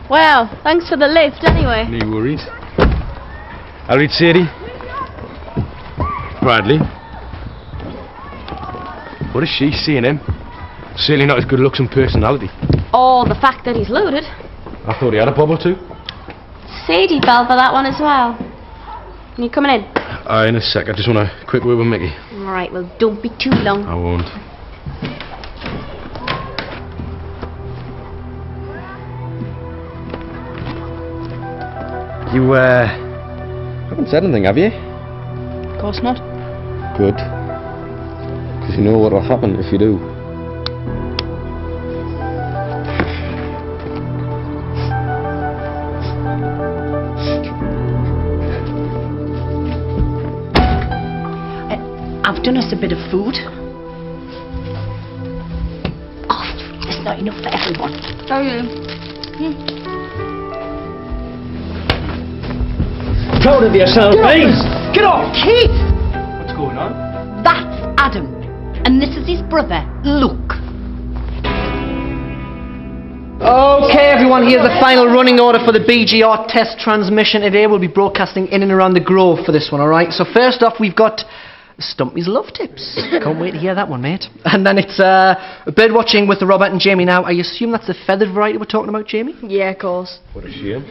Well, thanks for the lift anyway. No worries. All right, Sadie. Bradley. What is she seeing him? Certainly not his good looks and personality. Or the fact that he's loaded. I thought he had a bob or two. Sadie fell for that one as well. Are you coming in? In a sec. I just want a quick word with Mickey. Alright, well don't be too long. I won't. You, haven't said anything, have you? Of course not. Good. Because you know what'll happen if you do. I've done us a bit of food. Oh, there's not enough for everyone. Oh, yeah. Proud of yourself, please. Get off, Keith! What's going on? That's Adam, and this is his brother, Luke. Okay, everyone, here's the final running order for the BGR test transmission today. We'll be broadcasting in and around the Grove for this one, alright? So first off, we've got Stumpy's Love Tips. Can't wait to hear that one, mate. And then it's bird watching with Robert and Jamie. Now, I assume that's the feathered variety we're talking about, Jamie? Yeah, of course. What a shame.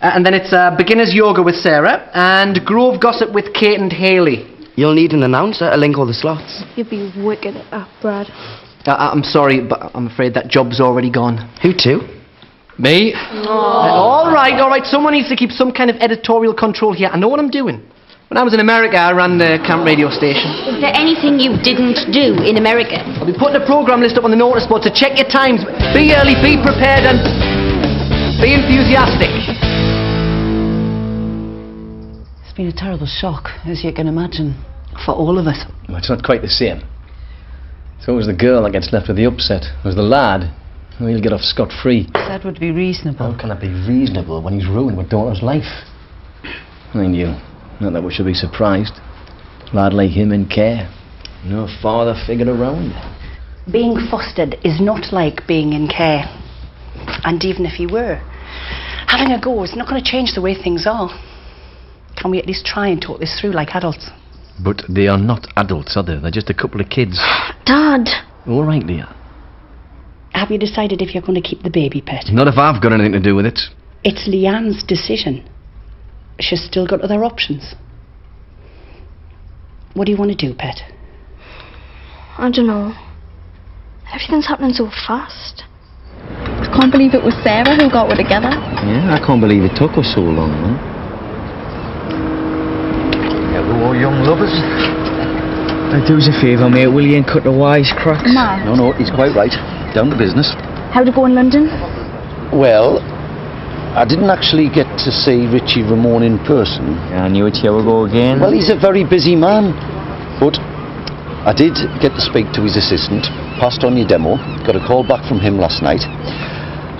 And then it's beginner's yoga with Sarah and Grove gossip with Kate and Hayley. You'll need an announcer to link all the slots. You'd be wicked at that, Brad. I'm sorry, but I'm afraid that job's already gone. Who to? Me? All right. Someone needs to keep some kind of editorial control here. I know what I'm doing. When I was in America, I ran the camp radio station. Is there anything you didn't do in America? I'll be putting a programme list up on the notice board, so check your times. Be early, be prepared, and be enthusiastic. It's been a terrible shock, as you can imagine, for all of us. Well, it's not quite the same. It's always the girl that gets left with the upset. Whereas the lad, well, he'll get off scot-free. That would be reasonable. How can it be reasonable when he's ruined my daughter's life? Mind you, not that we should be surprised. A lad like him in care. No father figure around. Being fostered is not like being in care. And even if you were, having a go is not going to change the way things are. Can we at least try and talk this through like adults? But they are not adults, are they? They're just a couple of kids. Dad! All right, Leah. Have you decided if you're going to keep the baby, Pet? Not if I've got anything to do with it. It's Leanne's decision. She's still got other options. What do you want to do, Pet? I don't know. Everything's happening so fast. I can't believe it was Sarah who got we're together. Yeah, I can't believe it took us so long, man. Hello, young lovers. Do us a favour, mate, will you, and cut the wisecracks? Ma, No, he's quite right. Down to business. how'd it go in London? Well, I didn't actually get to see Richie Ramone in person. Yeah, I knew it, here we go again. Well, he's a very busy man. But I did get to speak to his assistant, passed on your demo, got a call back from him last night.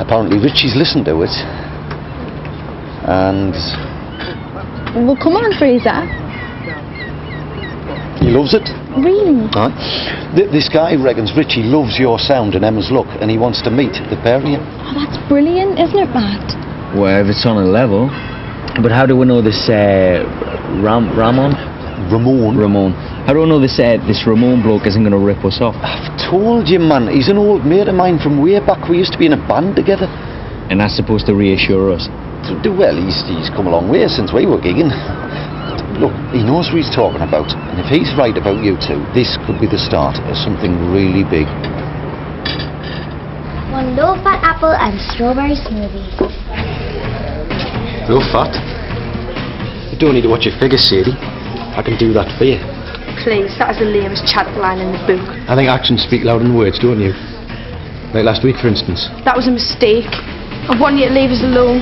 Apparently Richie's listened to it. And Well, come on, Fraser. he loves it. Really? This guy reckons Richie loves your sound and Emma's look, and he wants to meet the pair of you. Oh, that's brilliant, isn't it, Matt? Well, if it's on a level. But how do we know this, Ramon? Ramone. How do we know this Ramon bloke isn't going to rip us off? I've told you, man, he's an old mate of mine from way back. We used to be in a band together. And that's supposed to reassure us? Well, he's come a long way since we were gigging. Look, he knows what he's talking about, and if he's right about you two, this could be the start of something really big. One low-fat apple and strawberry smoothie. Low fat. You don't need to watch your figures, Sadie. I can do that for you. Please, that is the lamest chat line in the book. I think actions speak louder than words, don't you? Like last week, for instance. That was a mistake. I want you to leave us alone.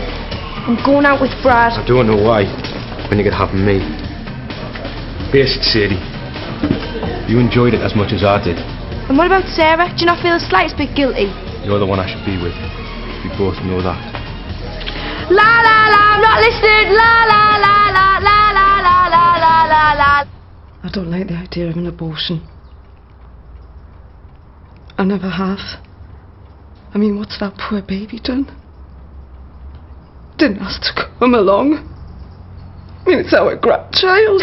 I'm going out with Brad. I don't know why, when you could have me. Face it, Sadie. You enjoyed it as much as I did. And what about Sarah? Do you not feel the slightest bit guilty? You're the one I should be with. We both know that. La la la, I'm not listening. La la la la la la la la la la la. I don't like the idea of an abortion. I never have. I mean, what's that poor baby done? didn't ask to come along. I mean, it's our grandchild.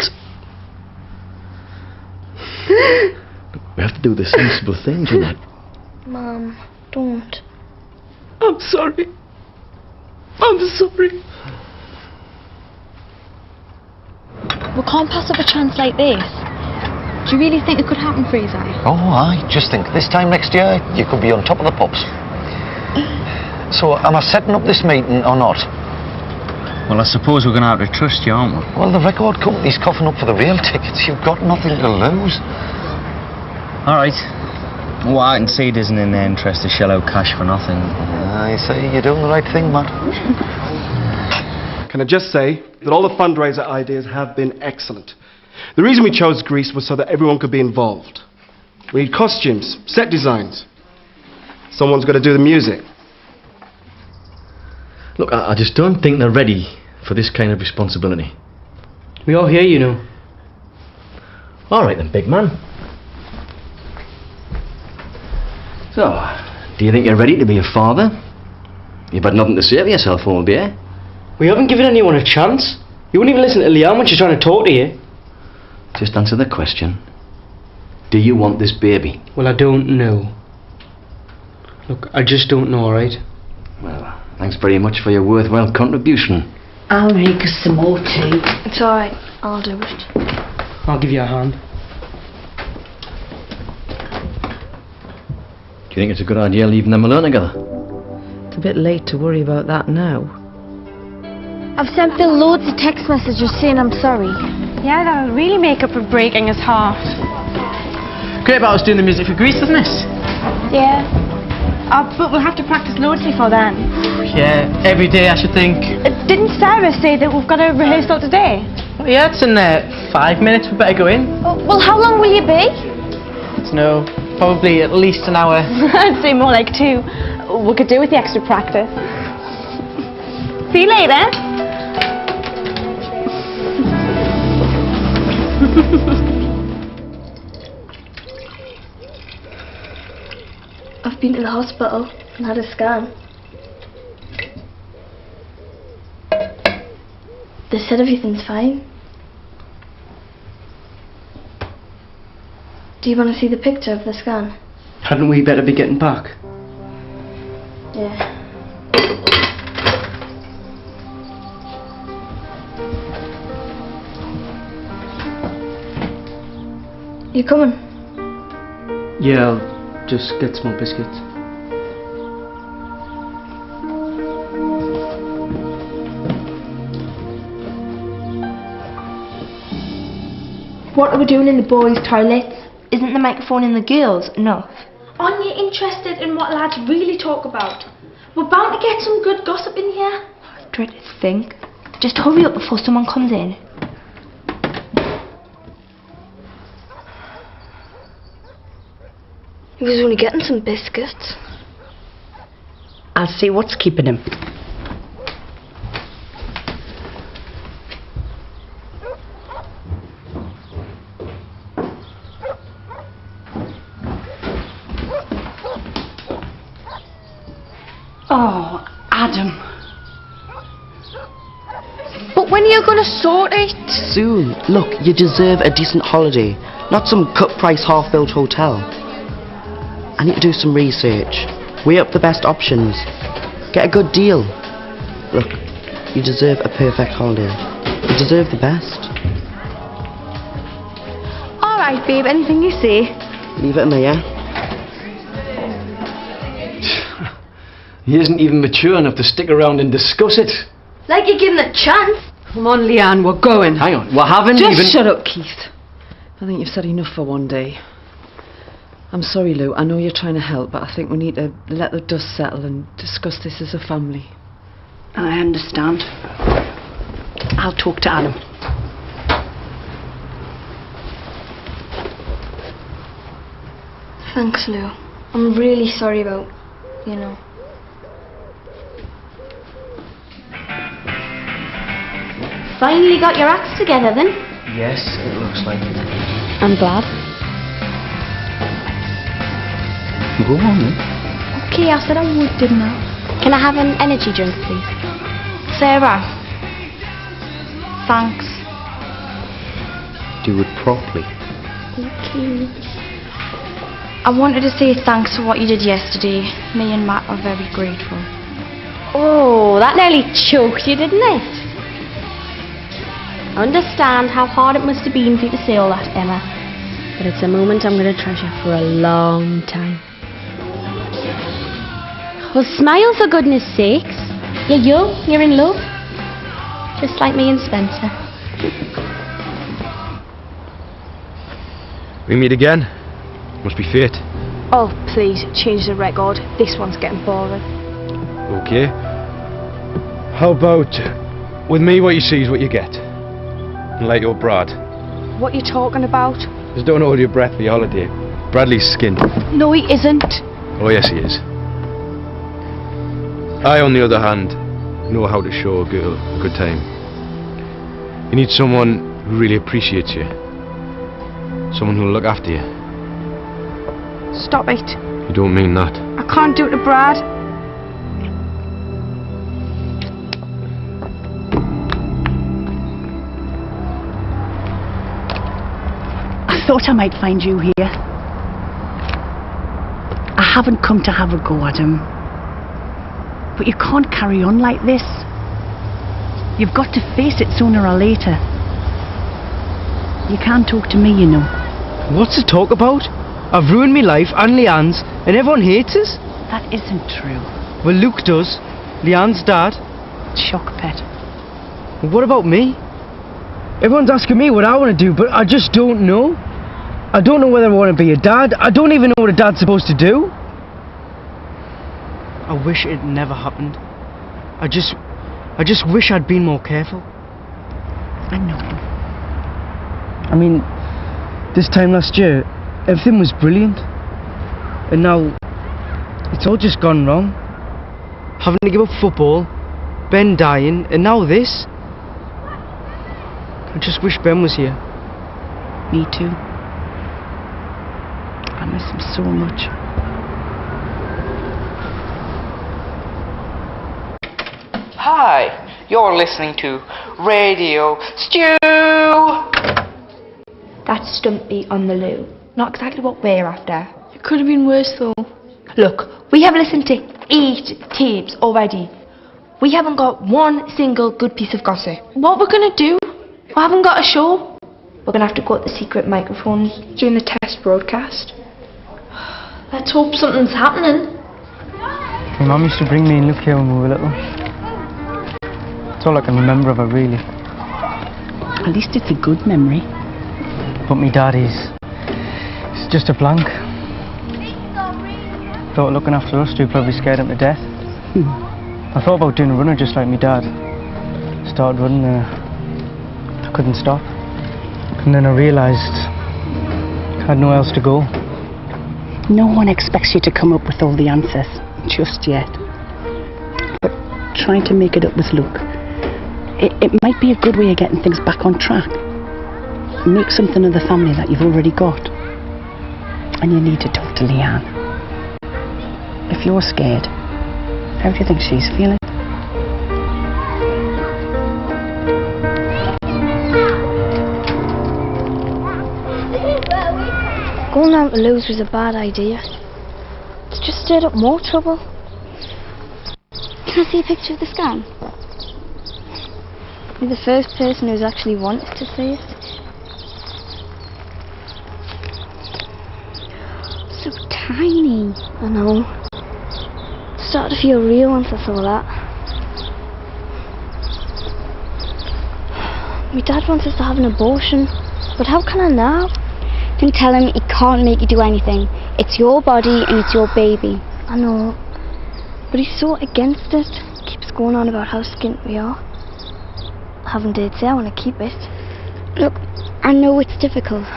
We have to do the sensible thing, Jeanette. Mum, don't. I'm sorry. I'm sorry. We can't pass up a chance like this. Do you really think it could happen, Fraser? Oh, I just think this time next year you could be on top of the pops. So, am I setting up this meeting or not? Well, I suppose we're going to have to trust you, aren't we? Well, the record company's coughing up for the real tickets. You've got nothing to lose. All right. Well, I can see it isn't in their interest to shell out cash for nothing. I say you're doing the right thing, Matt. Can I just say that all the fundraiser ideas have been excellent. The reason we chose Greece was so that everyone could be involved. We need costumes, set designs. Someone's got to do the music. Look, I just don't think they're ready for this kind of responsibility. We all hear you know. All right then, big man. So, do you think you're ready to be a father? You've had nothing to say for yourself all day. We haven't given anyone a chance. You wouldn't even listen to Leanne when she's trying to talk to you. Just answer the question. Do you want this baby? Well, I don't know. Look, I just don't know, alright? Well, thanks very much for your worthwhile contribution. I'll make us some more tea. It's alright. I'll do it. I'll give you a hand. Do you think it's a good idea leaving them alone together? It's a bit late to worry about that now. I've sent Phil loads of text messages saying I'm sorry. Yeah, that'll really make up for breaking his heart. Great about us doing the music for Greece, isn't it? Yeah. But we'll have to practice loads before then. Yeah, every day I should think. Didn't Sarah say that we've got a rehearsal today? Well, yeah, it's in 5 minutes. We better go in. Oh, well, how long will you be? No, probably at least an hour. I'd say more like 2. We could do with the extra practice. See you later. I've been to the hospital and had a scan. They said everything's fine. Do you want to see the picture of the scan? Hadn't we better be getting back? Yeah. You coming? Yeah, I'll just get some more biscuits. What are we doing in the boys' toilets? Isn't the microphone in the girls' enough? Aren't you interested in what lads really talk about? We're bound to get some good gossip in here. I dread to think. Just hurry up before someone comes in. He was only getting some biscuits. I'll see what's keeping him. Oh, Adam. But when are you going to sort it? Soon. Look, you deserve a decent holiday, not some cut-price, half-built hotel. I need to do some research. Weigh up the best options. Get a good deal. Look, you deserve a perfect holiday. You deserve the best. Alright, babe, anything you say. Leave it to me, yeah? He isn't even mature enough to stick around and discuss it. Like you give him a chance. Come on, Leanne, we're going. Hang on, we haven't Just even... shut up, Keith. I think you've said enough for one day. I'm sorry, Lou. I know you're trying to help, but I think we need to let the dust settle and discuss this as a family. I understand. I'll talk to Adam. Thanks, Lou. I'm really sorry about, you know. Finally got your acts together then? Yes, it looks like it. I'm glad. Go on then. Okay, I said I would, didn't I? Can I have an energy drink, please? Sarah, thanks. Do it properly. Okay. I wanted to say thanks for what you did yesterday. Me and Matt are very grateful. Oh, that nearly choked you, didn't it? I understand how hard it must have been for you to say all that, Emma. But it's a moment I'm going to treasure for a long time. Well, smile for goodness sakes. You're young, you're in love. Just like me and Spencer. We meet again. Must be fate. Oh, please, change the record. This one's getting boring. Okay. How about, with me what you see is what you get. And like your Brad. What you talking about? Just don't hold your breath for your holiday. Bradley's skinned. No, he isn't. Oh yes he is. I, on the other hand, know how to show a girl a good time. You need someone who really appreciates you. Someone who'll look after you. Stop it. You don't mean that. I can't do it to Brad. I thought I might find you here. I haven't come to have a go at him. But you can't carry on like this. You've got to face it sooner or later. You can't talk to me, you know. What's to talk about? I've ruined my life and Leanne's, and everyone hates us. That isn't true. Well, Luke does. Leanne's dad. Shock pet. What about me? Everyone's asking me what I want to do, but I just don't know. I don't know whether I want to be a dad. I don't even know what a dad's supposed to do. I wish it never happened. I just wish I'd been more careful. I know. I mean, this time last year, everything was brilliant. And now, it's all just gone wrong. Having to give up football, Ben dying, and now this. I just wish Ben was here. Me too. I miss him so much. Hi, you're listening to Radio Stew! That's Stumpy on the loo. Not exactly what we're after. It could have been worse though. Look, we have listened to 8 tapes already. We haven't got one single good piece of gossip. What we're gonna do? We haven't got a show. We're gonna have to go at the secret microphones during the test broadcast. Let's hope something's happening. My mum used to bring me and Luke here when we were little. It's all I can remember of her, really. At least it's a good memory. But me daddy's, it's just a blank. Thought looking after us two probably scared him to death. I thought about doing a runner just like me dad. Started running and I couldn't stop. And then I realised I had nowhere else to go. No one expects you to come up with all the answers just yet. But trying to make it up with Luke, it might be a good way of getting things back on track. Make something of the family that you've already got. And you need to talk to Leanne. If you're scared, how do you think she's feeling? Going out to lose was a bad idea. It's just stirred up more trouble. Can I see a picture of the scan? You're the first person who's actually wanted to see it. So tiny. I know. It started to feel real once I saw that. My dad wants us to have an abortion, but how can I now? Then tell him he can't make you do anything. It's your body and it's your baby. I know, but he's so against it. Keeps going on about how skint we are. I haven't dared say I want to keep it. Look, I know it's difficult,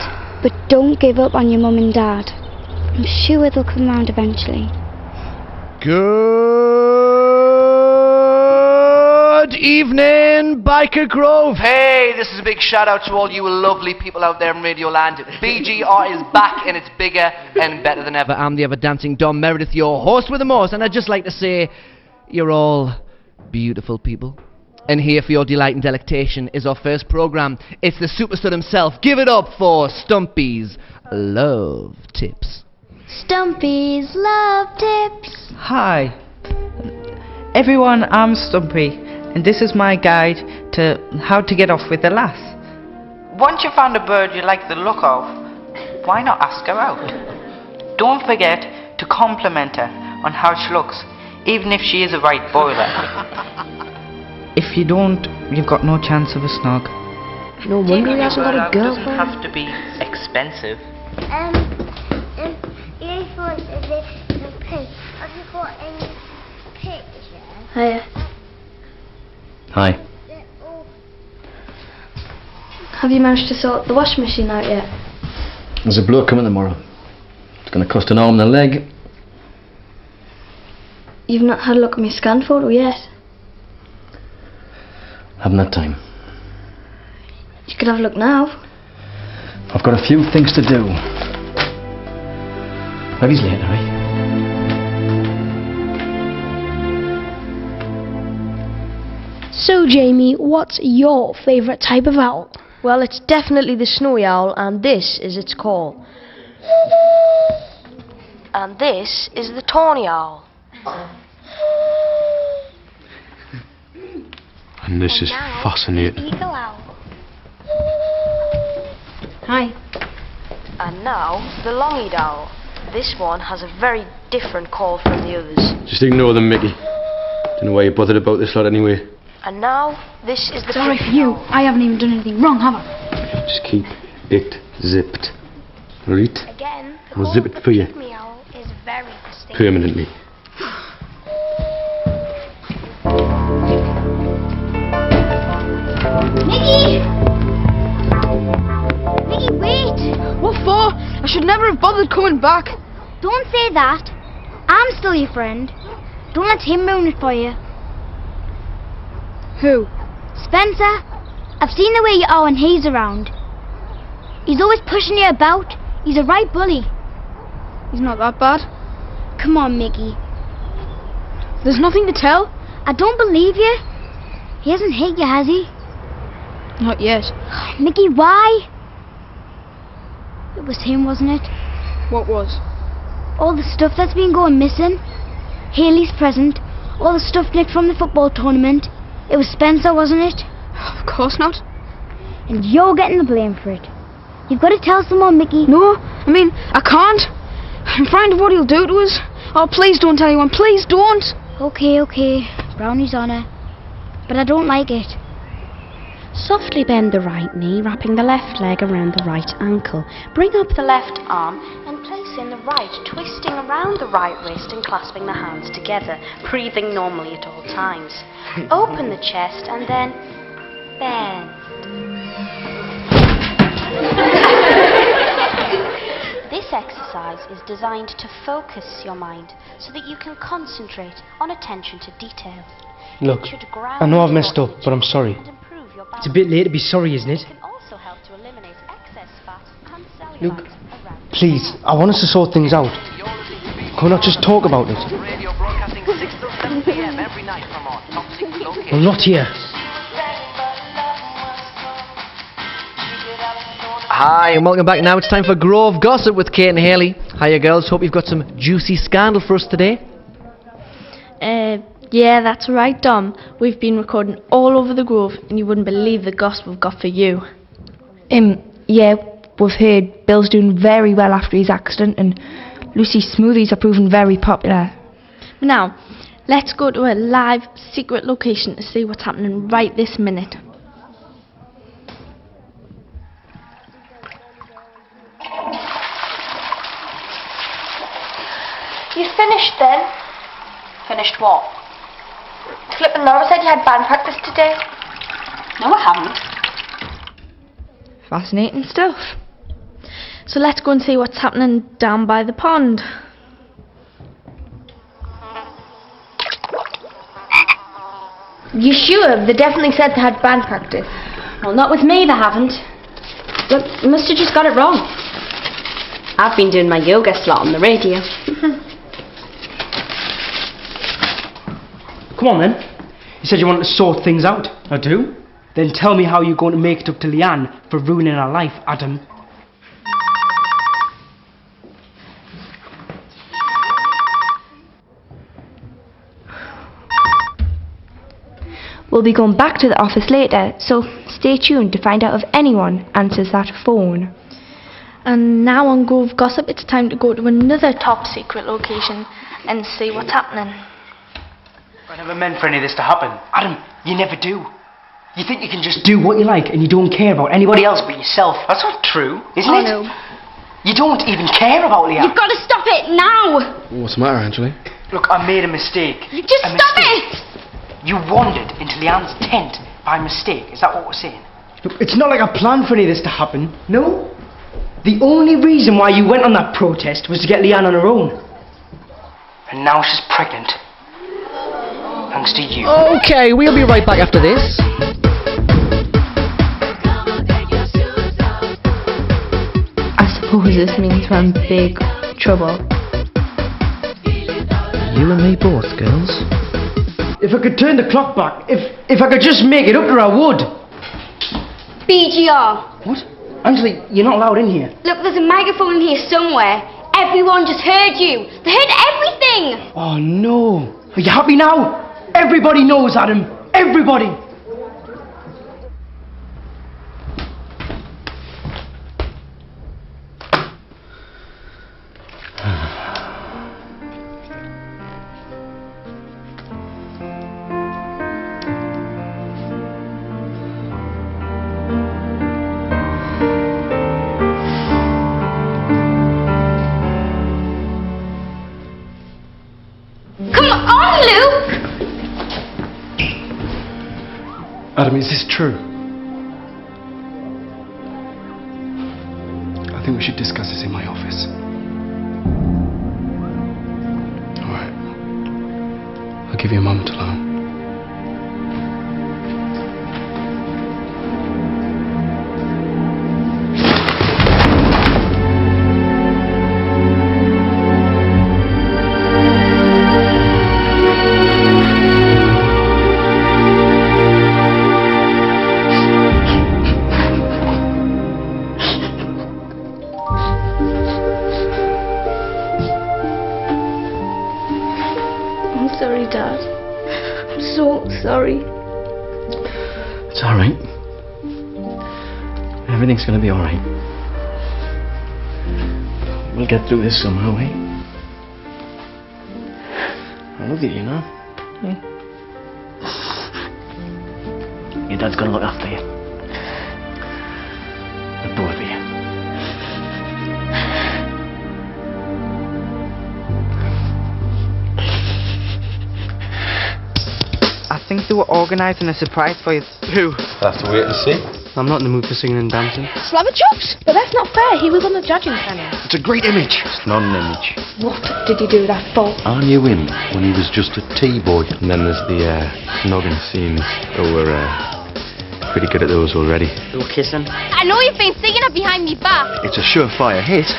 but don't give up on your mum and dad. I'm sure they'll come round eventually. Good evening, Byker Grove. Hey, this is a big shout out to all you lovely people out there in Radio Land. BGR is back and it's bigger and better than ever. I'm the ever dancing Dom Meredith, your host with the most, and I'd just like to say you're all beautiful people. And here for your delight and delectation is our first programme. It's the superstar himself. Give it up for Stumpy's Love Tips. Stumpy's Love Tips. Hi everyone, I'm Stumpy, and this is my guide to how to get off with a lass. Once you found a bird you like the look of, why not ask her out? Don't forget to compliment her on how she looks, even if she is a right boiler. If you don't, you've got no chance of a snog. No wonder he hasn't got a Doesn't girlfriend. have to be expensive. Have you got any pictures? Hiya. Hi. Have you managed to sort the washing machine out yet? There's a bloke coming tomorrow. It's going to cost an arm and a leg. You've not had a look at my scan photo yet. Haven't had time. You could have a look now. I've got a few things to do. Maybe later, eh? So, Jamie, what's your favourite type of owl? Well, it's definitely the snowy owl, and this is its call. And this is the tawny owl. And this is fascinating. Eagle owl. Hi. And now, the long-eared owl. This one has a very different call from the others. Just ignore them, Mickey. Don't know why you bothered about this lot anyway. And now, this is the... Sorry for you. I haven't even done anything wrong, have I? Just keep it zipped. Right? Again, the I'll zip it for you. pygmy owl is very distinct. Permanently. Mickey! Mickey, wait! What for? I should never have bothered coming back. Don't say that. I'm still your friend. Don't let him ruin it for you. Who? Spencer, I've seen the way you are when he's around. He's always pushing you about. He's a right bully. He's not that bad. Come on, Mickey. There's nothing to tell. I don't believe you. He hasn't hit you, has he? Not yet. Mickey, why? It was him, wasn't it? What was? All the stuff that's been going missing. Haley's present. All the stuff nicked from the football tournament. It was Spencer, wasn't it? Of course not. And you're getting the blame for it. You've got to tell someone, Mickey. No, I mean, I can't. I'm frightened of what he'll do to us. Oh, please don't tell anyone. Please don't. Okay, okay. Brownie's on her. But I don't like it. Softly bend the right knee, wrapping the left leg around the right ankle. Bring up the left arm and place in the right, twisting around the right wrist and clasping the hands together, breathing normally at all times. Open the chest and then bend. This exercise is designed to focus your mind so that you can concentrate on attention to detail. Look, I know I've messed up, but I'm sorry. It's a bit late to be sorry, isn't it? Look, please, I want us to sort things out. Can we not just talk about it? Well, not here. Hi, and welcome back. Now it's time for Grove Gossip with Kate and Haley. Hiya, girls. Hope you've got some juicy scandal for us today. Yeah, that's right, Dom. We've been recording all over the Grove, and you wouldn't believe the gossip we've got for you. Yeah, we've heard Bill's doing very well after his accident, and Lucy's smoothies are proving very popular. Now, let's go to a live, secret location to see what's happening right this minute. You finished then? Finished what? Flippin' Laura said you had band practice today. No, I haven't. Fascinating stuff. So let's go and see what's happening down by the pond. You sure? They definitely said they had band practice. Well, not with me, they haven't. Look, you must have just got it wrong. I've been doing my yoga slot on the radio. Come on then. You said you wanted to sort things out. I do. Then tell me how you're going to make it up to Leanne for ruining her life, Adam. We'll be going back to the office later, so stay tuned to find out if anyone answers that phone. And now on Grove Gossip, it's time to go to another top secret location and see what's happening. I never meant for any of this to happen. Adam, you never do. You think you can just do what you like and you don't care about anybody else but yourself. That's not true, isn't it? No. You don't even care about Leanne. You've got to stop it now! What's the matter, Angela? Look, I made a mistake. Just stop it! You wandered into Leanne's tent by mistake. Is that what we're saying? Look, it's not like I planned for any of this to happen. No? The only reason why you went on that protest was to get Leanne on her own. And now she's pregnant. Thanks to you. Okay, we'll be right back after this. I suppose this means we're in big trouble. You and me both, girls. If I could turn the clock back, if I could just make it up to her, I would. BGR. What? Angela, you're not allowed in here. Look, there's a microphone in here somewhere. Everyone just heard you. They heard everything. Oh no. Are you happy now? Everybody knows, Adam. Everybody. Come on, Luke. Adam, is this true? I think we should discuss this in my office. All right. I'll give you a moment alone. I'm sorry, Dad. I'm so sorry. It's alright. Everything's gonna be alright. We'll get through this somehow, eh? I love you, you know. Your dad's gonna look after you. The both of you. I think they were organising a surprise for you. Who? We'll have to wait and see. I'm not in the mood for singing and dancing. Slava chops? But that's not fair. He was on the judging panel. It's a great image. It's not an image. What did you do that for? I knew him when he was just a T-boy. And then there's the noggin scenes. Oh, we're pretty good at those already. Little kissing. I know you've been singing it behind me back. It's a surefire hit.